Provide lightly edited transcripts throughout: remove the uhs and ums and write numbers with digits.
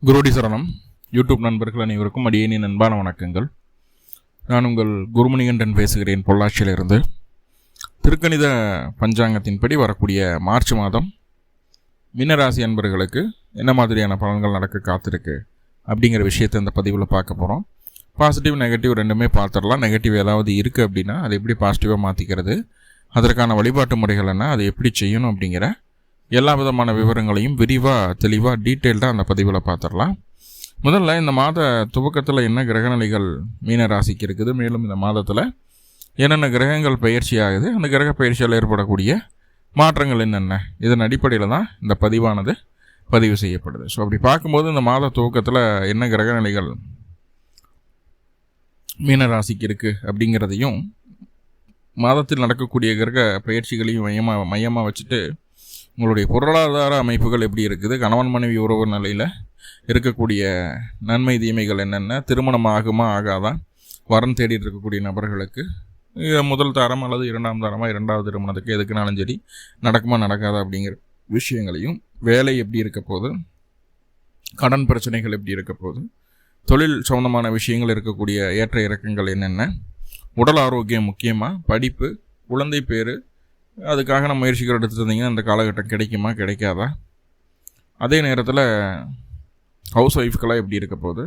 குருடி சரணம். யூடியூப் நண்பர்கள் அனைவருக்கும் அடியேனின் அன்பான வணக்கங்கள். நான் உங்கள் குருமணிகண்டன் பேசுகிறேன், பொள்ளாச்சியிலிருந்து. திருக்கணித பஞ்சாங்கத்தின்படி வரக்கூடிய மார்ச் மாதம் மீனராசி அன்பர்களுக்கு என்ன மாதிரியான பலன்கள் நடக்க காத்திருக்கு அப்படிங்கிற விஷயத்தை இந்த பதிவில் பார்க்க போகிறோம். பாசிட்டிவ் நெகட்டிவ் ரெண்டுமே பார்த்துடலாம். நெகட்டிவ் ஏதாவது இருக்குது அப்படின்னா அதை எப்படி பாசிட்டிவாக மாற்றிக்கிறது, அதற்கான வழிபாட்டு முறைகள் என்ன, அதை எப்படி செய்யணும் அப்படிங்கிற எல்லா விதமான விவரங்களையும் விரிவாக தெளிவாக டீட்டெயில்டாக அந்த பதிவில் பார்த்துடலாம். முதல்ல இந்த மாத துவக்கத்தில் என்ன கிரகநிலைகள் மீன ராசிக்கு இருக்குது, மேலும் இந்த மாதத்தில் என்னென்ன கிரகங்கள் பயிற்சி ஆகுது, அந்த கிரக பயிற்சியால் ஏற்படக்கூடிய மாற்றங்கள் என்னென்ன, இதன் அடிப்படையில் தான் இந்த பதிவானது பதிவு செய்யப்படுது. ஸோ அப்படி பார்க்கும்போது இந்த மாத துவக்கத்தில் என்ன கிரகநிலைகள் மீன ராசிக்கு இருக்குது அப்படிங்கிறதையும் மாதத்தில் நடக்கக்கூடிய கிரக பயிற்சிகளையும் மையமாக வச்சுட்டு உங்களுடைய பொருளாதார அமைப்புகள் எப்படி இருக்குது, கணவன் மனைவி உறவு நிலையில் இருக்கக்கூடிய நன்மை தீமைகள் என்னென்ன, திருமணம் ஆகுமா ஆகாதா, வரன் தேடிட்டு இருக்கக்கூடிய நபர்களுக்கு முதல் தரம் அல்லது இரண்டாம் தரமாக இரண்டாவது திருமணத்துக்கு எதுக்குனாலும் சரி நடக்குமா நடக்காதா அப்படிங்கிற விஷயங்களையும், வேலை எப்படி இருக்க போகுது, கடன் பிரச்சனைகள் எப்படி இருக்க போகுது, தொழில் சம்பந்தமான விஷயங்கள் இருக்கக்கூடிய ஏற்ற இறக்கங்கள் என்னென்ன, உடல் ஆரோக்கியம் முக்கியமாக, படிப்பு, குழந்தை பேர், அதுக்காக நம்ம முயற்சிகள் எடுத்துகிட்டு இருந்தீங்கன்னா அந்த காலகட்டம் கிடைக்குமா கிடைக்காதா, அதே நேரத்தில் ஹவுஸ் ஒய்ஃப்கெல்லாம் எப்படி இருக்க போகுது,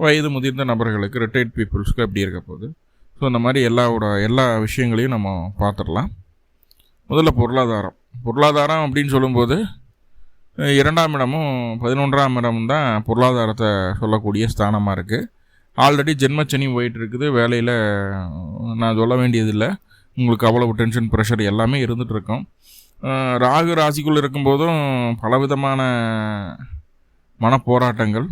வயது முதிர்ந்த நபர்களுக்கு, ரிட்டையர்ட் பீப்புள்ஸ்க்கு எப்படி இருக்க போகுது. ஸோ இந்த மாதிரி எல்லா விஷயங்களையும் நம்ம பார்த்துடலாம். முதல்ல பொருளாதாரம் அப்படின்னு சொல்லும்போது 2ஆம் இடமும் 11ஆம் இடமும் தான் பொருளாதாரத்தை சொல்லக்கூடிய ஸ்தானமாக இருக்குது. ஆல்ரெடி ஜென்மச்சனி போயிட்டு இருக்குது. வேலையில் நான் சொல்ல வேண்டியதில்லை, உங்களுக்கு அவ்வளவு டென்ஷன் ப்ரெஷர் எல்லாமே இருந்துகிட்ருக்கோம். ராகு ராசிக்குள்ளே இருக்கும்போதும் பலவிதமான மனப்போராட்டங்கள்.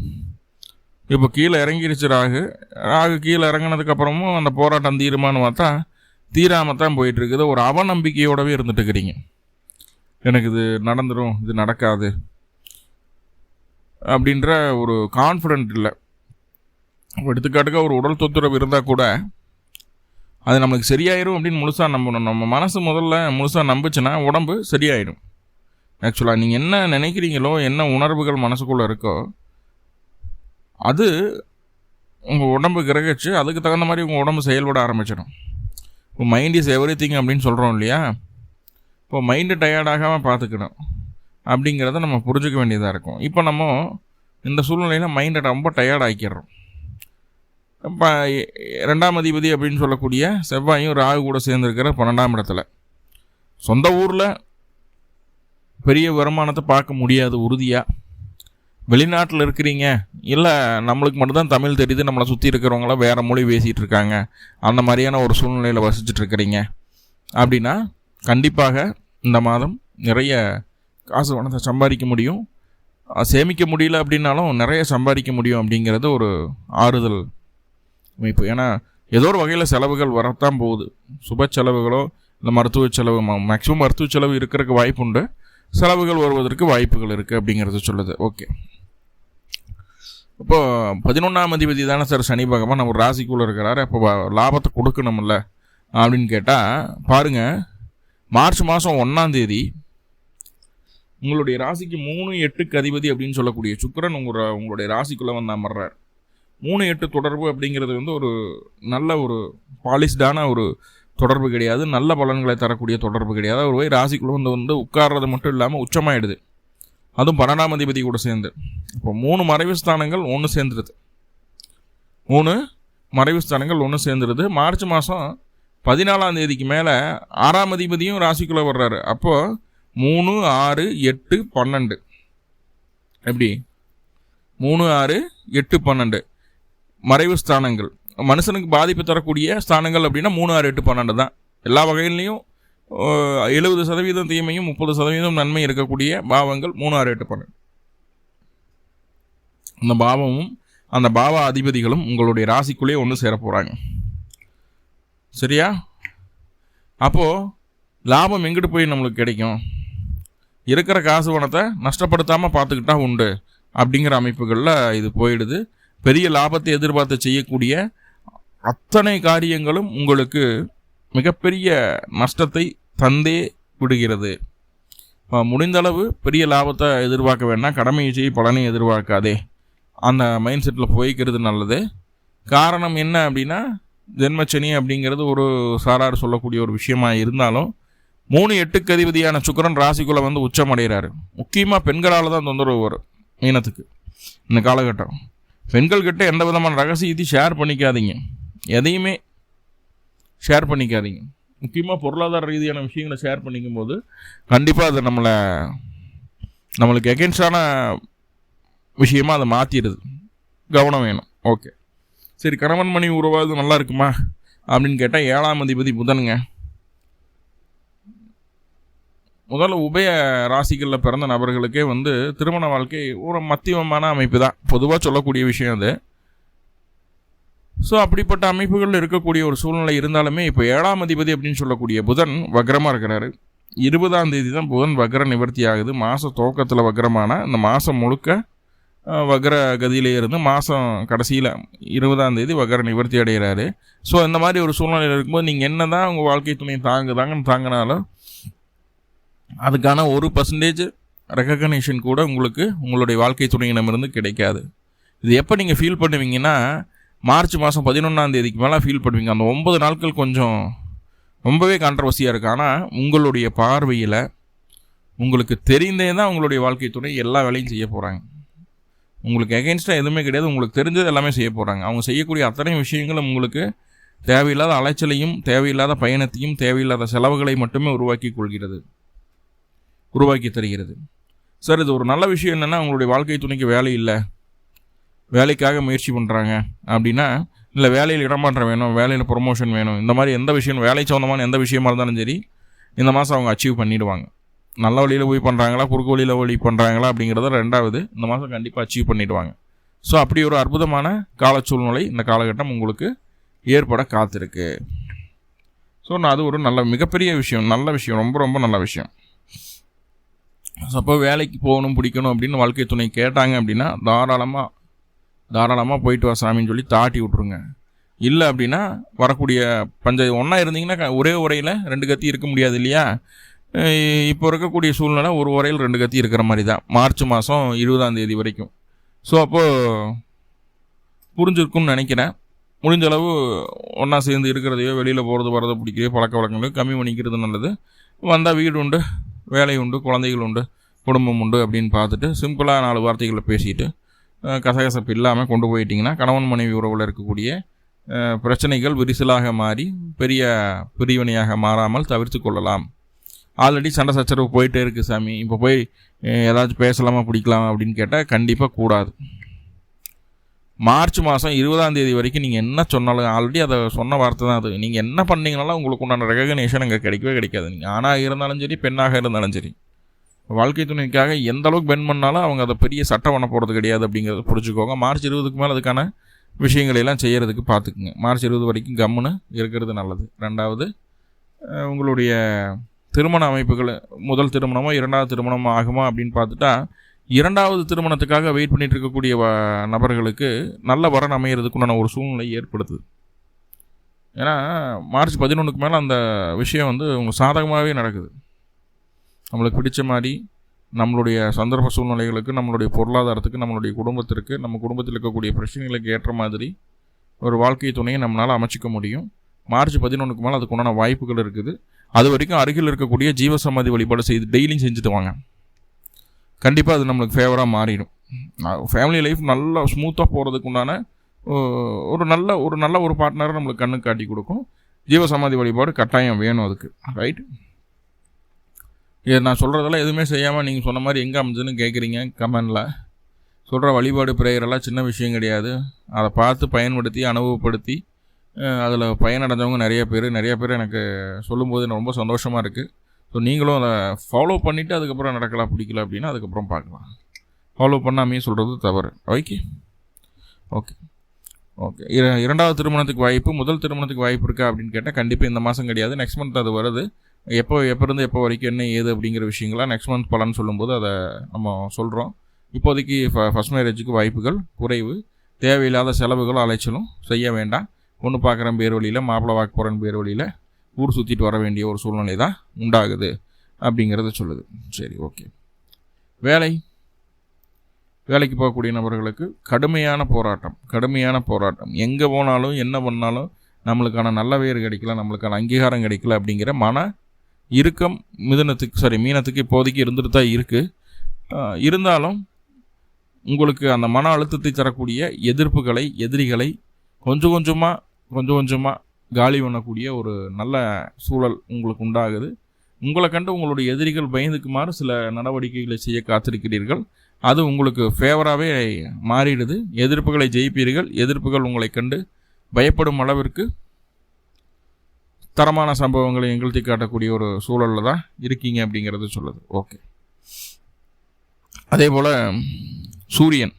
இப்போ கீழே இறங்கிடுச்சு ராகு கீழே இறங்கினதுக்கப்புறமும் அந்த போராட்டம் தீருமானு பார்த்தா தீராமல் தான் போயிட்டுருக்குது. ஒரு அவநம்பிக்கையோடவே இருந்துட்டுருக்கிறீங்க, எனக்கு இது நடந்துடும், இது நடக்காது அப்படின்ற ஒரு கான்ஃபிடென்ட் இல்லை. எடுத்துக்காட்டுக்கு ஒரு உடல் தொந்தரவு இருந்தால் கூட அது நம்மளுக்கு சரியாயிடும் அப்படின்னு முழுசாக நம்பணும். நம்ம மனசு முதல்ல முழுசாக நம்பிச்சுன்னா உடம்பு சரியாயிடும். ஆக்சுவலாக நீங்கள் என்ன நினைக்கிறீங்களோ, என்ன உணர்வுகள் மனசுக்குள்ளே இருக்கோ, அது உங்கள் உடம்பு கிரகிச்சு அதுக்கு தகுந்த மாதிரி உங்கள் உடம்பு செயல்பட ஆரம்பிச்சிடும். இப்போ மைண்ட் இஸ் எவ்ரி திங் அப்படின்னு சொல்கிறோம் இல்லையா, இப்போ மைண்டு டயர்டாகாமல் பார்த்துக்கணும் அப்படிங்கிறத நம்ம புரிஞ்சுக்க வேண்டியதாக இருக்கும். இப்போ நம்ம இந்த சூழ்நிலையில் மைண்டை ரொம்ப டயர்ட் ஆக்கிடுறோம். இப்போ 2ஆம் அதிபதி அப்படின்னு சொல்லக்கூடிய செவ்வாயும் ராகு கூட சேர்ந்துருக்கிற 12ஆம் இடத்துல. சொந்த ஊரில் பெரிய வருமானத்தை பார்க்க முடியாது உறுதியாக. வெளிநாட்டில் இருக்கிறீங்க, இல்லை நம்மளுக்கு மட்டும்தான் தமிழ் தெரியுது, நம்மளை சுற்றி இருக்கிறவங்களாம் வேறு மொழி பேசிகிட்டு இருக்காங்க, அந்த மாதிரியான ஒரு சூழ்நிலையில் வசிச்சுட்ருக்கிறீங்க அப்படின்னா கண்டிப்பாக இந்த மாதம் நிறைய காசு பணத்தை சம்பாதிக்க முடியும். சேமிக்க முடியல அப்படின்னாலும் நிறைய சம்பாதிக்க முடியும் அப்படிங்கிறது ஒரு ஆறுதல் அமைப்பு. ஏன்னா ஏதோ ஒரு வகையில் செலவுகள் வரத்தான் போகுது. சுப செலவுகளோ இல்லை மருத்துவ செலவு, மேக்ஸிமம் மருத்துவ செலவு இருக்கிறதுக்கு வாய்ப்பு உண்டு, செலவுகள் வருவதற்கு வாய்ப்புகள் இருக்குது அப்படிங்கிறது சொல்லுது. ஓகே, இப்போது 11ஆம் அதிபதி தானே சார் சனி பகவான் நம்ம ராசிக்குள்ளே இருக்கிறாரு, அப்போ லாபத்தை கொடுக்கணும்ல அப்படின்னு கேட்டால் பாருங்கள், மார்ச் மாதம் 1ஆம் தேதி உங்களுடைய ராசிக்கு 3-8க்கு அதிபதி அப்படின்னு சொல்லக்கூடிய சுக்கிரன் உங்களுடைய ராசிக்குள்ளே வந்து அமர்றார். 3-8 தொடர்பு அப்படிங்கிறது ஒரு நல்ல ஒரு பாலிஷ்டான ஒரு தொடர்பு கிடையாது, நல்ல பலன்களை தரக்கூடிய தொடர்பு கிடையாது. ஒரு போய் ராசிக்குள்ளே வந்து உட்கார்றது மட்டும் இல்லாமல் உச்சமாயிடுது, அதுவும் 12ஆம் அதிபதி கூட சேர்ந்து. இப்போ 3 மறைவு ஸ்தானங்கள் ஒன்று சேர்ந்துருது. 3 மறைவு ஸ்தானங்கள் ஒன்று சேர்ந்துருது. மார்ச் மாதம் 14ஆம் தேதிக்கு மேலே 6ஆம் அதிபதியும் ராசிக்குள்ளே வர்றாரு. அப்போது 3, 6, 8, 12 எப்படி 3, 6, 8, 12 மறைவு ஸ்தானங்கள், மனுஷனுக்கு பாதிப்பு தரக்கூடிய ஸ்தானங்கள் அப்படின்னா 3, 6, 8, 12 தான். எல்லா வகையிலையும் 70% தீமையும் 30% நன்மை இருக்கக்கூடிய பாவங்கள் 3, 6, 8, 12. அந்த பாவமும் அந்த பாவ அதிபதிகளும் உங்களுடைய ராசிக்குள்ளேயே ஒன்று சேர போகிறாங்க. சரியா? அப்போது லாபம் எங்கிட்டு போய் நம்மளுக்கு கிடைக்கும், இருக்கிற காசு பணத்தை நஷ்டப்படுத்தாமல் பார்த்துக்கிட்டா உண்டு அப்படிங்கிற அமைப்புகளில் இது போயிடுது. பெரிய லாபத்தை எதிர்பார்த்து செய்யக்கூடிய அத்தனை காரியங்களும் உங்களுக்கு மிகப்பெரிய நஷ்டத்தை தந்தே விடுகிறது. முடிந்த அளவு பெரிய லாபத்தை எதிர்பார்க்க வேண்டாம், கடமையை செய்ய பலனை எதிர்பார்க்காதே அந்த மைண்ட் செட்டில் போய்க்கிறது நல்லது. காரணம் என்ன அப்படின்னா, ஜென்மச்சனி அப்படிங்கிறது ஒரு சாரார் சொல்லக்கூடிய ஒரு விஷயமா இருந்தாலும் 3-8க்கு அதிபதியான சுக்கிரன் ராசிக்குள்ளே வந்து உச்சமடைகிறாரு. முக்கியமாக பெண்களால் தான் தொந்தரவு வரும் மீனத்துக்கு இந்த காலகட்டம். பெண்கள்கிட்ட எந்த விதமான ரகசியத்தையும் ஷேர் பண்ணிக்காதீங்க, எதையுமே ஷேர் பண்ணிக்காதீங்க. முக்கியமாக பொருளாதார ரீதியான விஷயங்களை ஷேர் பண்ணிக்கும் போது கண்டிப்பாக அது நம்மளுக்கு எகென்ஸ்டான விஷயமாக அதை மாற்றிடுது. கவனம் வேணும். ஓகே, சரி, கணவன் மனைவி உறவாது நல்லா இருக்குமா அப்படின்னு கேட்டால் 7ஆம் அதிபதி புதனுங்க. முதல்ல உபய ராசிகளில் பிறந்த நபர்களுக்கே வந்து திருமண வாழ்க்கை ஒரு மத்தியமமான அமைப்பு தான் பொதுவாக சொல்லக்கூடிய விஷயம் அது. ஸோ அப்படிப்பட்ட அமைப்புகளில் இருக்கக்கூடிய ஒரு சூழ்நிலை இருந்தாலுமே இப்போ 7ஆம் அதிபதி அப்படின்னு சொல்லக்கூடிய புதன் வக்ரமாக இருக்கிறாரு. 20ஆம் தேதி தான் புதன் வக்ர நிவர்த்தி ஆகுது. மாத துவக்கத்தில் வக்ரமான இந்த மாதம் முழுக்க வக்ர கதியிலே இருந்து மாதம் கடைசியில் 20ஆம் தேதி வக்ர நிவர்த்தி அடைகிறாரு. ஸோ இந்த மாதிரி ஒரு சூழ்நிலையில் இருக்கும்போது நீங்கள் என்ன தான் உங்கள் வாழ்க்கை துணை தாங்கினாலும் அதுக்கான 1% ரெகக்னேஷன் கூட உங்களுக்கு உங்களுடைய வாழ்க்கை துணையினமிருந்து கிடைக்காது. இது எப்போ நீங்கள் ஃபீல் பண்ணுவீங்கன்னா, மார்ச் மாதம் 11ஆம் தேதிக்கு மேலே ஃபீல் பண்ணுவீங்க. அந்த 9 நாட்கள் கொஞ்சம் ரொம்பவே கான்ட்ரவர்சியாக இருக்குது. ஆனால் உங்களுடைய பார்வையில் உங்களுக்கு தெரிந்தே தான் உங்களுடைய வாழ்க்கை துணை எல்லா வேலையும் செய்ய போகிறாங்க. உங்களுக்கு எகென்ஸ்டாக எதுவுமே கிடையாது. உங்களுக்கு தெரிஞ்சது எல்லாமே செய்ய போகிறாங்க. அவங்க செய்யக்கூடிய அத்தனை விஷயங்களும் உங்களுக்கு தேவையில்லாத அலைச்சலையும் தேவையில்லாத பயணத்தையும் தேவையில்லாத செலவுகளை மட்டுமே உருவாக்கி தருகிறது. சார், இது ஒரு நல்ல விஷயம் என்னென்னா, உங்களுடைய வாழ்க்கை துணைக்கு வேலை இல்லை, வேலைக்காக முயற்சி பண்ணுறாங்க அப்படின்னா, இல்லை வேலையில் இடமாற்றம் வேணும், வேலையில் ப்ரொமோஷன் வேணும், இந்த மாதிரி எந்த விஷயம் வேலை சொந்தமான எந்த விஷயமா இருந்தாலும் சரி இந்த மாதம் அவங்க அச்சீவ் பண்ணிவிடுவாங்க. நல்ல வழியில் போய் பண்ணுறாங்களா, குறுக்கு வழியில் வழி பண்ணுறாங்களா அப்படிங்கிறத 2வது இந்த மாதம் கண்டிப்பாக அச்சீவ் பண்ணிவிடுவாங்க. ஸோ அப்படி ஒரு அற்புதமான கால சூழ்நிலை இந்த காலகட்டம் உங்களுக்கு ஏற்பட காத்திருக்கு. ஸோ அது ஒரு மிகப்பெரிய விஷயம், நல்ல விஷயம், ரொம்ப ரொம்ப நல்ல விஷயம். ஸோ அப்போ வேலைக்கு போகணும் பிடிக்கணும் அப்படின்னு வாழ்க்கை துணை கேட்டாங்க அப்படின்னா தாராளமாக போயிட்டு வா சாமின்னு சொல்லி தாட்டி விட்ருங்க. இல்லை அப்படின்னா வரக்கூடிய ஒன்றா இருந்தீங்கன்னா ஒரே உரையில் 2 கத்தி இருக்க முடியாது இல்லையா? இப்போ இருக்கக்கூடிய சூழ்நிலை ஒரு உரையில் 2 கத்தி இருக்கிற மாதிரி தான் மார்ச் மாதம் 20ஆம் தேதி வரைக்கும். ஸோ அப்போது புரிஞ்சிருக்கும்னு நினைக்கிறேன். முடிஞ்ச அளவு ஒன்றா சேர்ந்து இருக்கிறதையோ வெளியில் போகிறது வரதை பிடிக்கலையோ பழக்க வழக்கங்களையோ கம்மி பண்ணிக்கிறது நல்லது. வந்தால் வீடு உண்டு, வேலை உண்டு, குழந்தைகள் உண்டு, குடும்பம் உண்டு அப்படின்னு பார்த்துட்டு சிம்பிளாக 4 வார்த்தைகளை பேசிட்டு கசகசப்பு இல்லாமல் கொண்டு போயிட்டிங்கன்னா கணவன் மனைவி உறவில் இருக்கக்கூடிய பிரச்சனைகள் விரிசலாக மாறி பெரிய பிரிவினையாக மாறாமல் தவிர்த்து கொள்ளலாம். ஆல்ரெடி சண்டை சச்சரவு போயிட்டே இருக்குது சாமி, இப்போ போய் ஏதாச்சும் பேசலாமா பிடிக்கலாமா அப்படின்னு கேட்டால் கண்டிப்பாக கூடாது. மார்ச் மாதம் 20ஆம் தேதி வரைக்கும் நீங்கள் என்ன சொன்னாலும் ஆல்ரெடி அதை சொன்ன வார்த்தை தான் அது. நீங்கள் என்ன பண்ணீங்கனாலும் உங்களுக்கு உண்டான ரெகக்னேஷன் அங்கே கிடைக்கவே கிடைக்காது. நீங்கள் ஆணாக இருந்தாலும் சரி பெண்ணாக இருந்தாலும் சரி வாழ்க்கை துணைக்காக எந்த அளவுக்கு பெண்ட் பண்ணாலும் அவங்க அதை பெரிய சட்டம் பண்ண போகிறது கிடையாது அப்படிங்கிறத புரிஞ்சுக்கோங்க. மார்ச் 20க்கு மேலே அதுக்கான விஷயங்களெல்லாம் செய்கிறதுக்கு பார்த்துக்குங்க. மார்ச் 20 வரைக்கும் கம்முன்னு இருக்கிறது நல்லது. 2வது உங்களுடைய திருமண அமைப்புகள் முதல் திருமணமோ 2வது திருமணமோ ஆகுமா அப்படின்னு பார்த்துட்டா 2வது திருமணத்துக்காக வெயிட் பண்ணிட்டு இருக்கக்கூடிய நபர்களுக்கு நல்ல வரன் அமைகிறதுக்கு உண்டான ஒரு சூழ்நிலை ஏற்படுத்துது. ஏன்னா மார்ச் 11க்கு மேலே அந்த விஷயம் வந்து உங்களுக்கு சாதகமாகவே நடக்குது. நம்மளுக்கு பிடிச்ச மாதிரி நம்மளுடைய சந்தர்ப்ப சூழ்நிலைகளுக்கு, நம்மளுடைய பொருளாதாரத்துக்கு, நம்மளுடைய குடும்பத்திற்கு, நம்ம குடும்பத்தில் இருக்கக்கூடிய பிரச்சனைகளுக்கு ஏற்ற மாதிரி ஒரு வாழ்க்கை துணையை நம்மளால் அமைச்சிக்க முடியும். மார்ச் 11க்கு மேலே அதுக்கு உண்டான வாய்ப்புகள் இருக்குது. அது வரைக்கும் அருகில் இருக்கக்கூடிய ஜீவசமாதி வழிபாடு செய்து டெய்லியும் செஞ்சுட்டு வாங்க. கண்டிப்பாக அது நம்மளுக்கு ஃபேவராக மாறிடும். ஃபேமிலி லைஃப் நல்லா ஸ்மூத்தாக போகிறதுக்கு உண்டான ஒரு நல்ல ஒரு பார்ட்னரை நம்மளுக்கு கண்ணுக்கு காட்டி கொடுக்கும். ஜீவசமாதி வழிபாடு கட்டாயம் வேணும் அதுக்கு. ரைட்? நான் சொல்கிறதெல்லாம் எதுவுமே செய்யாமல் நீங்கள் சொன்ன மாதிரி எங்கே அமைஞ்சுன்னு கேட்குறீங்க கமெண்டில். சொல்கிற வழிபாடு பிரேயரெல்லாம் சின்ன விஷயம் கிடையாது. அதை பார்த்து பயன்படுத்தி அனுபவப்படுத்தி அதில் பயனடைஞ்சவங்க நிறைய பேர் எனக்கு சொல்லும்போது எனக்கு ரொம்ப சந்தோஷமாக இருக்குது. ஸோ நீங்களும் அதை ஃபாலோ பண்ணிவிட்டு அதுக்கப்புறம் நடக்கலாம் பிடிக்கல அப்படின்னா அதுக்கப்புறம் பார்க்கலாம். ஃபாலோ பண்ணாமையே சொல்கிறது தவறு. ஓகே. 2வது திருமணத்துக்கு வாய்ப்பு, முதல் திருமணத்துக்கு வாய்ப்பு இருக்கா அப்படின்னு கேட்டால் கண்டிப்பாக இந்த மாதம் கிடையாது, நெக்ஸ்ட் மந்த் அது வருது. எப்போ இருந்து எப்போ வரைக்கும் என்ன ஏது அப்படிங்கிற விஷயங்களாம் நெக்ஸ்ட் மந்த் பலன்னு சொல்லும்போது அதை நம்ம சொல்கிறோம். இப்போதைக்கு ஃபர்ஸ்ட் மேரேஜுக்கு வாய்ப்புகள் குறைவு. தேவையில்லாத செலவுகளும் அலைச்சலும் செய்ய வேண்டாம். பொண்ணு பார்க்குறேன் பேர் வழியில், மாப்பிள்ளை வாக்கு போகிறேன் பேர் வழியில் ஊர் சுற்றிட்டு வர வேண்டிய ஒரு சூழ்நிலை தான் உண்டாகுது அப்படிங்கிறத சொல்லுது. சரி, ஓகே. வேலைக்கு போகக்கூடிய நபர்களுக்கு கடுமையான போராட்டம். எங்கே போனாலும் என்ன பண்ணாலும் நம்மளுக்கான நல்ல பேர் கிடைக்கல, நம்மளுக்கான அங்கீகாரம் கிடைக்கல அப்படிங்கிற மன இறுக்கம் மீனத்துக்கு இப்போதைக்கு இருந்துட்டு தான் இருக்குது. இருந்தாலும் உங்களுக்கு அந்த மன அழுத்தத்தை தரக்கூடிய எதிரிகளை கொஞ்சம் கொஞ்சமாக காலி பண்ணக்கூடிய ஒரு நல்ல சூழல் உங்களுக்கு உண்டாகுது. உங்களை கண்டு உங்களுடைய எதிரிகள் பயந்துக்குமாறு சில நடவடிக்கைகளை செய்ய காத்திருக்கிறீர்கள். அது உங்களுக்கு ஃபேவராகவே மாறிடுது. எதிர்ப்புகளை ஜெயிப்பீர்கள். எதிர்ப்புகள் உங்களை கண்டு பயப்படும் அளவிற்கு தரமான சம்பவங்களை நிகழ்த்தி காட்டக்கூடிய ஒரு சூழலில் தான் இருக்கீங்க அப்படிங்கிறது சொல்லுது. ஓகே, அதே போல் சூரியன்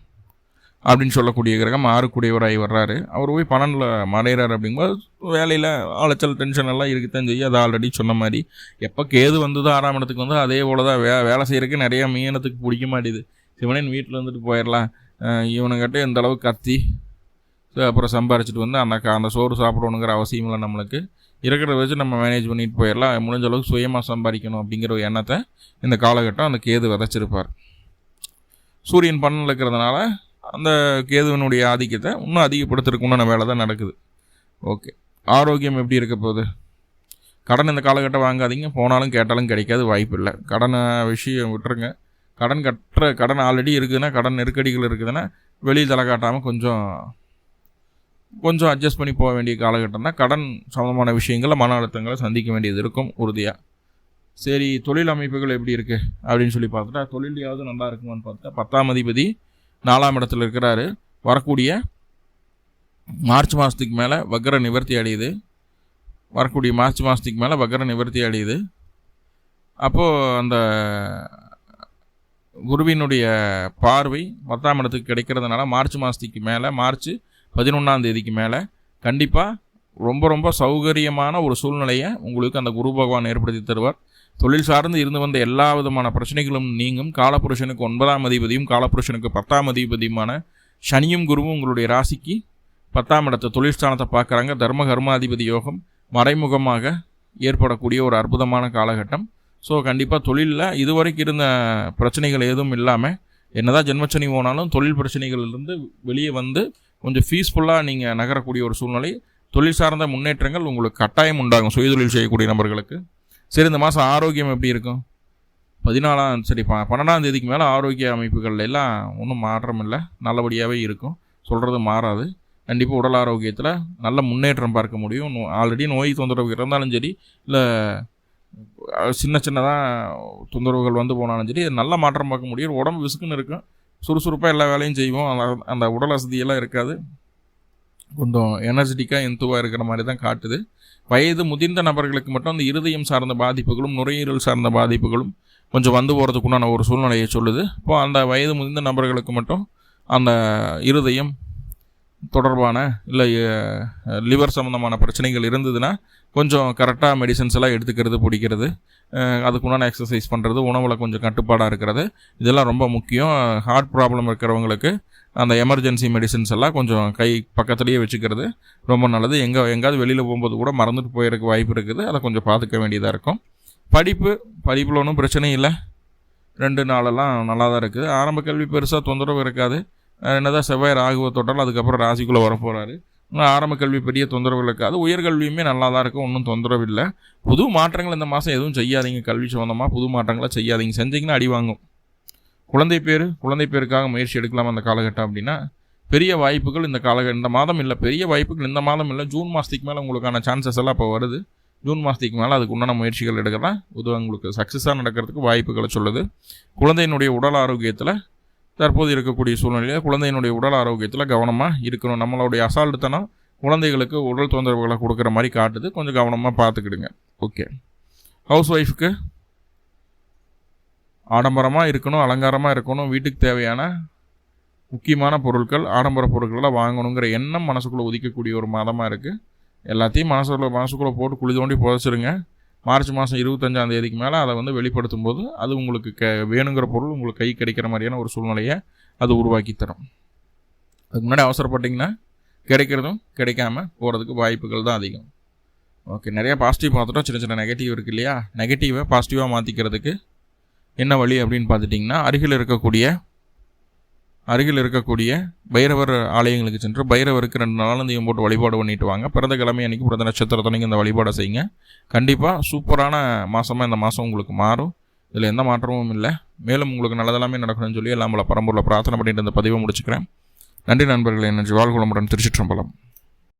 அப்படின்னு சொல்லக்கூடிய கிரகம் 6 வர்றாரு. அவர் போய் 12 மறைகிறார். அப்படிங்கும்போது வேலையில் அலைச்சல் டென்ஷன் எல்லாம் இருக்குத்தான் செய்யும். அது ஆல்ரெடி சொன்ன மாதிரி எப்போ கேது வந்ததோ 6ஆம் இடத்துக்கு வந்து அதே போல் தான் வேலை செய்கிறதுக்கு நிறையா மீனத்துக்கு பிடிக்க மாட்டேது. சிவனேன் வீட்டில் வந்துட்டு போயிடலாம், இவனுங்கிட்ட எந்த அளவுக்கு கத்தி அப்புறம் சம்பாரிச்சிட்டு வந்து அந்த சோறு சாப்பிடணுங்கிற அவசியம் இல்லை. நம்மளுக்கு இருக்கிறத வச்சு நம்ம மேனேஜ் பண்ணிட்டு போயிடலாம், முடிஞ்ச அளவுக்கு சுயமாக சம்பாதிக்கணும் அப்படிங்கிற ஒரு எண்ணத்தை இந்த காலகட்டம் அந்த கேது விதைச்சிருப்பார். சூரியன் 12 இருக்கிறதுனால அந்த கேதுவனுடைய ஆதிக்கத்தை இன்னும் அதிகப்படுத்துறதுக்குண்டான வேலை தான் நடக்குது. ஓகே, ஆரோக்கியம் எப்படி இருக்க போகுது? கடன் இந்த காலகட்டம் வாங்காதீங்க, போனாலும் கேட்டாலும் கிடைக்காது, வாய்ப்பு இல்லை. கடனை விஷயம் விட்டுருங்க. கடன் ஆல்ரெடி இருக்குதுன்னா, கடன் நெருக்கடிகள் இருக்குதுன்னா வெளியே தலை காட்டாமல் கொஞ்சம் அட்ஜஸ்ட் பண்ணி போக வேண்டிய காலகட்டம் தான். கடன் சம்பந்தமான விஷயங்களில் மன அழுத்தங்களை சந்திக்க வேண்டியது இருக்கும் உறுதியாக. சரி, தொழில் அமைப்புகள் எப்படி இருக்குது அப்படின்னு சொல்லி பார்த்துட்டா, தொழிலையாவது நல்லா இருக்குமான்னு பார்த்துட்டா 10ஆம் அதிபதி 4ஆம் இடத்துல இருக்கிறாரு. வரக்கூடிய மார்ச் மாதத்துக்கு மேலே வக்ர நிவர்த்தி அடையுது. அப்போது அந்த குருவினுடைய பார்வை 10ஆம் இடத்துக்கு கிடைக்கிறதுனால மார்ச் மாதத்துக்கு மேலே, மார்ச் 11ஆம் தேதிக்கு மேலே கண்டிப்பாக ரொம்ப சௌகரியமான ஒரு சூழ்நிலையை உங்களுக்கு அந்த குரு பகவான் ஏற்படுத்தி தருவார். தொழில் சார்ந்து இருந்து வந்த எல்லா விதமான பிரச்சனைகளும் நீங்கும். காலபுருஷனுக்கு 9ஆம் அதிபதியும் காலபுருஷனுக்கு 10ஆம் அதிபதியுமான சனியும் குருவும் உங்களுடைய ராசிக்கு 10ஆம் இடத்தை தொழில் ஸ்தானத்தை பார்க்குறாங்க. தர்ம கர்மாதிபதி யோகம் மறைமுகமாக ஏற்படக்கூடிய ஒரு அற்புதமான காலகட்டம். ஸோ கண்டிப்பாக தொழிலில் இதுவரைக்கும் இருந்த பிரச்சனைகள் எதுவும் இல்லாமல், என்னதான் ஜென்மச்சனி போனாலும் தொழில் பிரச்சனைகளிலிருந்து வெளியே வந்து கொஞ்சம் பீஸ்ஃபுல்லாக நீங்கள் நகரக்கூடிய ஒரு சூழ்நிலை, தொழில் சார்ந்த முன்னேற்றங்கள் உங்களுக்கு கட்டாயம் உண்டாகும் சுயதொழில் செய்யக்கூடிய நபர்களுக்கு. சரி, இந்த மாதம் ஆரோக்கியம் எப்படி இருக்கும்? 12ஆம் தேதிக்கு மேலே ஆரோக்கிய அமைப்புகள் எல்லாம் ஒன்றும் மாற்றம் இல்லை, நல்லபடியாகவே இருக்கும். சொல்கிறது மாறாது. கண்டிப்பாக உடல் ஆரோக்கியத்தில் நல்ல முன்னேற்றம் பார்க்க முடியும். ஆல்ரெடி நோய் தொந்தரவு இருந்தாலும் சரி, இல்லை சின்னதாக தொந்தரவுகள் வந்து போனாலும் சரி, நல்ல மாற்றம் பார்க்க முடியும். உடம்பு விசுக்குன்னு இருக்கும், சுறுசுறுப்பாக எல்லா வேலையும் செய்வோம். அந்த உடல் வசதியெல்லாம் இருக்காது, கொஞ்சம் எனர்ஜெட்டிக்காக எந்துவாக இருக்கிற மாதிரி தான் காட்டுது. வயது முதிர்ந்த நபர்களுக்கு மட்டும் அந்த இருதயம் சார்ந்த பாதிப்புகளும் நுரையீரல் சார்ந்த பாதிப்புகளும் கொஞ்சம் வந்து போகிறதுக்குண்டான ஒரு சூழ்நிலையை சொல்லுது. இப்போது அந்த வயது முதிர்ந்த நபர்களுக்கு மட்டும் அந்த இருதயம் தொடர்பான இல்லை லிவர் சம்மந்தமான பிரச்சனைகள் இருந்ததுன்னா கொஞ்சம் கரெக்டாக மெடிசன்ஸ் எல்லாம் எடுத்துக்கிறது, பிடிக்கிறது, அதுக்குண்டான எக்ஸசைஸ் பண்ணுறது, உணவில் கொஞ்சம் கட்டுப்பாடாக இருக்கிறது, இதெல்லாம் ரொம்ப முக்கியம். ஹார்ட் ப்ராப்ளம் இருக்கிறவங்களுக்கு அந்த எமர்ஜென்சி மெடிசன்ஸ் எல்லாம் கொஞ்சம் கை பக்கத்துலேயே வச்சுக்கிறது ரொம்ப நல்லது. எங்காவது வெளியில் போகும்போது கூட மறந்துட்டு போயிருக்கு வாய்ப்பு இருக்குது, அதை கொஞ்சம் பார்த்துக்க வேண்டியதாக இருக்கும். படிப்பில் ஒன்றும் பிரச்சனை இல்லை, 2 நாளெல்லாம் நல்லா தான் இருக்குது. ஆரம்ப கல்வி பெருசாக தொந்தரவு இருக்காது. என்னதான் செவ்வாய் ராகுவை தொட்டாலும் அதுக்கப்புறம் ராசிக்குள்ளே வரப்போகிறாரு. ஆரம்ப கல்வி பெரிய தொந்தரவு இருக்காது. உயர்கல்வியுமே நல்லா தான் இருக்கும், ஒன்றும் தொந்தரவு இல்லை. புது மாற்றங்கள் இந்த மாதம் எதுவும் செய்யாதீங்க. கல்வி சம்மந்தமாக புது மாற்றங்களை செய்யாதீங்க, செஞ்சிங்கன்னா அடி வாங்கும். குழந்தை பேருக்காக முயற்சி எடுக்கலாம் அந்த காலகட்டம். அப்படின்னா பெரிய வாய்ப்புகள் இந்த மாதம் இல்லை, பெரிய வாய்ப்புகள் இந்த மாதம் இல்லை. ஜூன் மாதத்துக்கு மேலே உங்களுக்கான சான்சஸ் எல்லாம் இப்போ வருது. ஜூன் மாதத்துக்கு மேலே அதுக்கு உண்டான முயற்சிகள் எடுக்கலாம். உங்களுக்கு சக்ஸஸாக நடக்கிறதுக்கு வாய்ப்புகளை சொல்லுது. குழந்தையினுடைய உடல் ஆரோக்கியத்தில் தற்போது இருக்கக்கூடிய சூழ்நிலையில் குழந்தையினுடைய உடல் ஆரோக்கியத்தில் கவனமாக இருக்கணும். நம்மளுடைய அசால்ட்டுத்தனம் குழந்தைகளுக்கு உடல் தொந்தரவுகளை கொடுக்குற மாதிரி காட்டுது, கொஞ்சம் கவனமாக பார்த்துக்கிடுங்க. ஓகே, ஹவுஸ் ஒய்ஃபுக்கு ஆடம்பரமாக இருக்கணும், அலங்காரமாக இருக்கணும், வீட்டுக்கு தேவையான முக்கியமான பொருட்கள், ஆடம்பர பொருட்களெல்லாம் வாங்கணுங்கிற எண்ணம் மனசுக்குள்ளே உதிக்கக்கூடிய ஒரு மாதமாக இருக்குது. எல்லாத்தையும் மனசுக்குள்ளே போட்டு குழி தோண்டி புதைச்சிருங்க. மார்ச் மாதம் 25ஆம் தேதிக்கு மேலே அதை வந்து வெளிப்படுத்தும் போது அது உங்களுக்கு வேணுங்கிற பொருள் உங்களுக்கு கை கிடைக்கிற மாதிரியான ஒரு சூழ்நிலையை அது உருவாக்கி தரும். அதுக்கு முன்னாடி அவசரப்பட்டிங்கன்னா கிடைக்கிறதும் கிடைக்காம போகிறதுக்கு வாய்ப்புகள் தான் அதிகம். ஓகே, நிறையா பாசிட்டிவ் பார்த்துட்டோம், சின்ன நெகட்டிவ் இருக்குது இல்லையா? நெகட்டிவை பாசிட்டிவாக மாற்றிக்கிறதுக்கு என்ன வழி அப்படின்னு பார்த்துட்டிங்கன்னா, அருகில் இருக்கக்கூடிய அருகில் இருக்கக்கூடிய பைரவர் ஆலயங்களுக்கு சென்று பைரவருக்கு 2 நாளந்தியம் போட்டு வழிபாடு பண்ணிட்டு வாங்க. பிறந்த கிழமை அன்றைக்கி பிறந்த நட்சத்திரத்தன்னைக்கு இந்த வழிபாடை செய்யுங்க. கண்டிப்பாக சூப்பரான மாதமாக இந்த மாதம் உங்களுக்கு மாறும். இதில் எந்த மாற்றமும் இல்லை. மேலும் உங்களுக்கு நல்லதெல்லாமே நடக்கணும்னு சொல்லி எல்லாம் பரம்பூரில் பிரார்த்தனை பண்ணிட்டு இந்த பதிவை முடிச்சுக்கிறேன். நன்றி நண்பர்களே. நன்றி. வாழ்வுளமுடன். திருச்சிற்றம்பலம்.